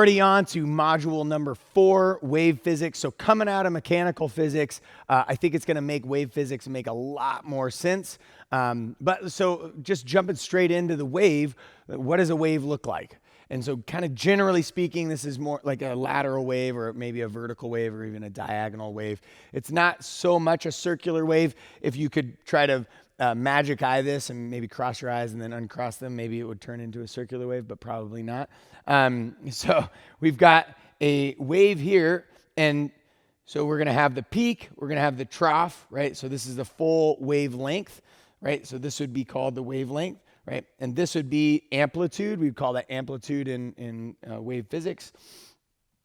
already on to module number 4, wave physics. So coming out of mechanical physics, I think it's going to make wave physics make a lot more sense. But so just jumping straight into the wave, what does a wave look like? And so kind of generally speaking, this is more like a lateral wave or maybe a vertical wave or even a diagonal wave. It's not so much a circular wave. If you could try to magic eye this and maybe cross your eyes and then uncross them, maybe it would turn into a circular wave, but probably not. So we've got a wave here, and so we're going to have the peak, we're going to have the trough, right? So this is the full wavelength, right? So this would be called the wavelength, right? And this would be amplitude. We'd call that amplitude in wave physics.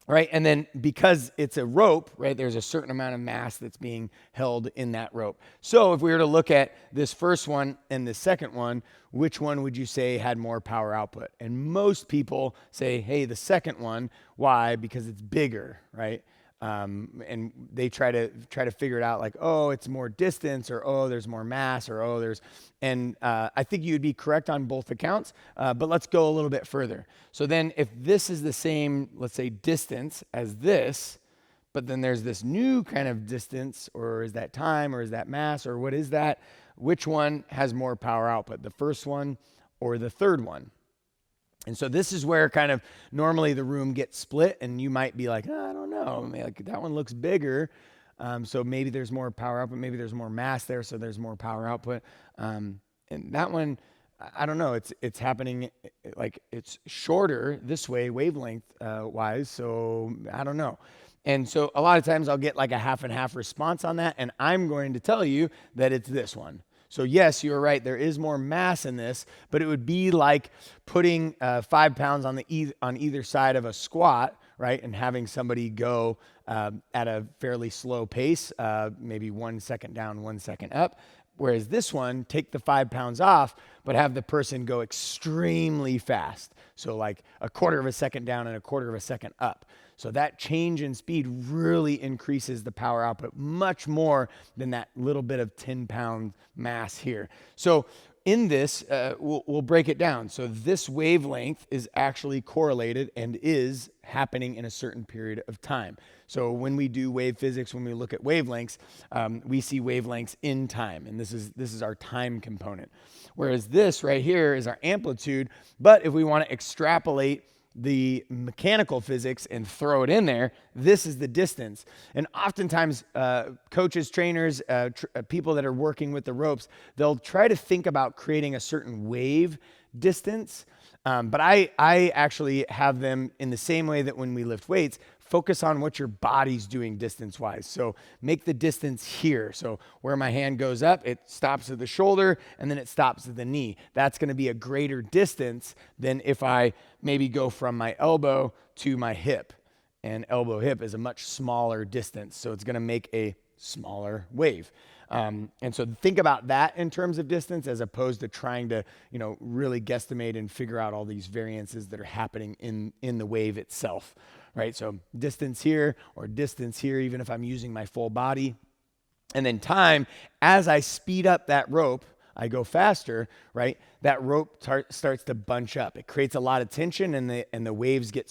Right, and then because it's a rope, right, there's a certain amount of mass that's being held in that rope. So if we were to look at this first one and the second one, which one would you say had more power output? And most people say, hey, the second one. Why? Because it's bigger, right? And they try to figure it out like, oh, it's more distance, or oh, there's more mass, or oh, there's, and I think you would be correct on both accounts, but let's go a little bit further. So then if this is the same, let's say, distance as this, but then there's this new kind of distance, or is that time, or is that mass, or what is that? Which one has more power output, the first one or the third one? And so this is where kind of normally the room gets split, and you might be like, oh, I don't know, like that one looks bigger, so maybe there's more power output, maybe there's more mass there, so there's more power output. And that one, I don't know, it's happening like it's shorter this way, wavelength wise, so I don't know. And so a lot of times I'll get like a half and half response on that, and I'm going to tell you that it's this one. So yes, you're right, there is more mass in this, but it would be like putting 5 pounds on either side of a squat, right, and having somebody go at a fairly slow pace, maybe 1 second down, 1 second up. Whereas this one, take the 5 pounds off, but have the person go extremely fast. So like a quarter of a second down and a quarter of a second up. So that change in speed really increases the power output much more than that little bit of 10-pound mass here. So in this, we'll break it down. So this wavelength is actually correlated and is happening in a certain period of time. So when we do wave physics, when we look at wavelengths, we see wavelengths in time, and this is our time component. Whereas this right here is our amplitude, but if we want to extrapolate the mechanical physics and throw it in there, this is the distance. And oftentimes coaches, trainers, people that are working with the ropes, they'll try to think about creating a certain wave distance, but I actually have them in the same way that when we lift weights, focus on what your body's doing distance-wise. So make the distance here. So where my hand goes up, it stops at the shoulder, and then it stops at the knee. That's going to be a greater distance than if I maybe go from my elbow to my hip. And elbow-hip is a much smaller distance, so it's going to make a smaller wave. And so think about that in terms of distance as opposed to trying to, really guesstimate and figure out all these variances that are happening in the wave itself. Right, so distance here or distance here, even if I'm using my full body. And then time, as I speed up that rope, I go faster, right? That rope starts to bunch up. It creates a lot of tension, and the waves get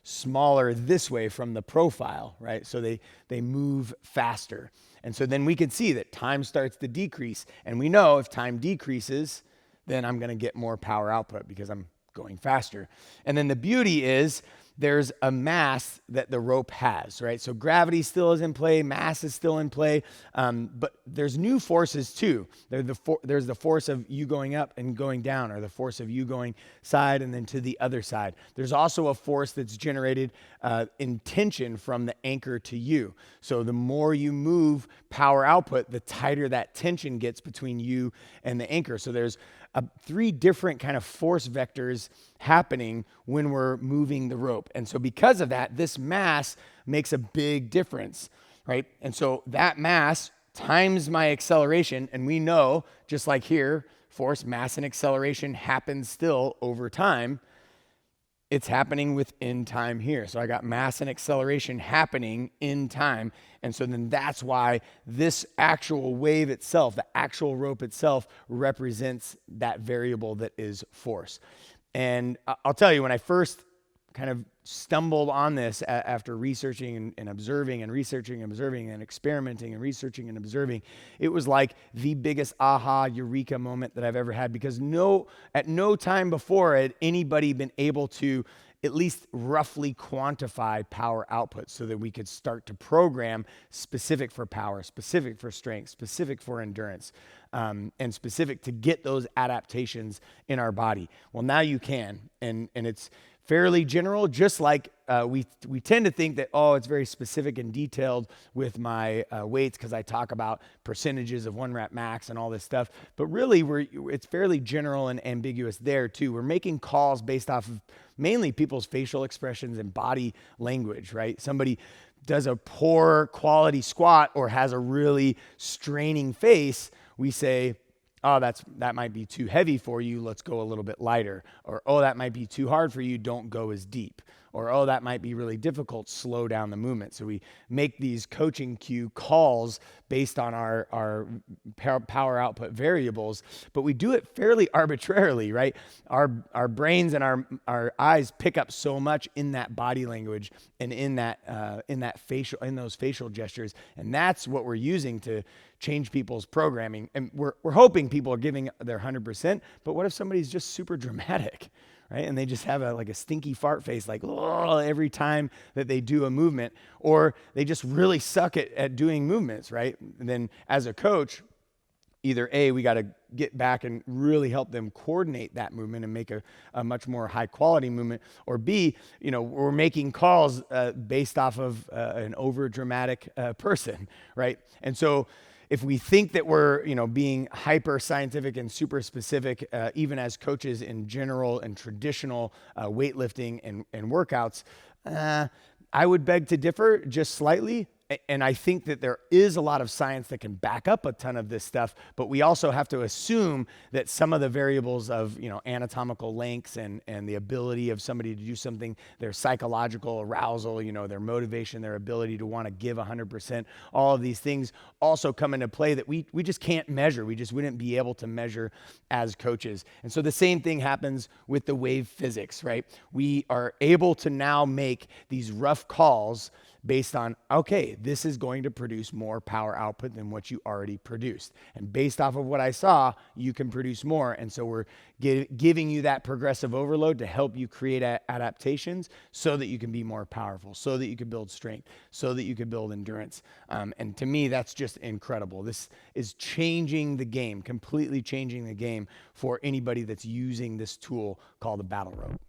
smaller this way from the profile, right? So they move faster. And so then we can see that time starts to decrease. And we know if time decreases, then I'm going to get more power output because I'm going faster. And then the beauty is, there's a mass that the rope has, right? So gravity still is in play, mass is still in play, but there's new forces too. There's the force of you going up and going down, or the force of you going side and then to the other side. There's also a force that's generated in tension from the anchor to you. So the more you move power output, the tighter that tension gets between you and the anchor. So there's 3 different kind of force vectors happening when we're moving the rope. And so because of that, this mass makes a big difference, right? And so that mass times my acceleration, and we know, just like here, force, mass, and acceleration happens still over time. It's happening within time here. So I got mass and acceleration happening in time. And so then that's why this actual wave itself, the actual rope itself, represents that variable that is force. And I'll tell you, when I first kind of stumbled on this after researching and observing and researching and observing and experimenting and researching and observing. It was like the biggest aha eureka moment that I've ever had, because at no time before had anybody been able to at least roughly quantify power output so that we could start to program specific for power, specific for strength, specific for endurance, and specific to get those adaptations in our body. Well, now you can, and it's fairly general, just like we tend to think that, oh, it's very specific and detailed with my weights because I talk about percentages of 1 rep max and all this stuff. But really, it's fairly general and ambiguous there too. We're making calls based off of mainly people's facial expressions and body language, right? Somebody does a poor quality squat or has a really straining face, we say, oh, that might be too heavy for you, let's go a little bit lighter. Or, oh, that might be too hard for you, don't go as deep. Or, oh, that might be really difficult, slow down the movement. So we make these coaching cue calls based on our power output variables, but we do it fairly arbitrarily, right? Our brains and our eyes pick up so much in that body language and in those facial gestures, and that's what we're using to change people's programming. And we're hoping people are giving their 100%, but what if somebody's just super dramatic? Right? And they just have a stinky fart face, like, oh, every time that they do a movement, or they just really suck at doing movements, right? And then as a coach, either A, we got to get back and really help them coordinate that movement and make a much more high quality movement, or B, we're making calls based off of an over dramatic person, right? And so if we think that we're, being hyper scientific and super specific, even as coaches in general and traditional weightlifting and workouts, I would beg to differ just slightly. And I think that there is a lot of science that can back up a ton of this stuff, but we also have to assume that some of the variables of, anatomical lengths and the ability of somebody to do something, their psychological arousal, their motivation, their ability to want to give 100%, all of these things also come into play that we just can't measure. We just wouldn't be able to measure as coaches. And so the same thing happens with the wave physics, right? We are able to now make these rough calls based on, okay, this is going to produce more power output than what you already produced. And based off of what I saw, you can produce more. And so we're giving you that progressive overload to help you create adaptations so that you can be more powerful, so that you can build strength, so that you can build endurance. And to me, that's just incredible. This is changing the game, completely changing the game for anybody that's using this tool called the battle rope.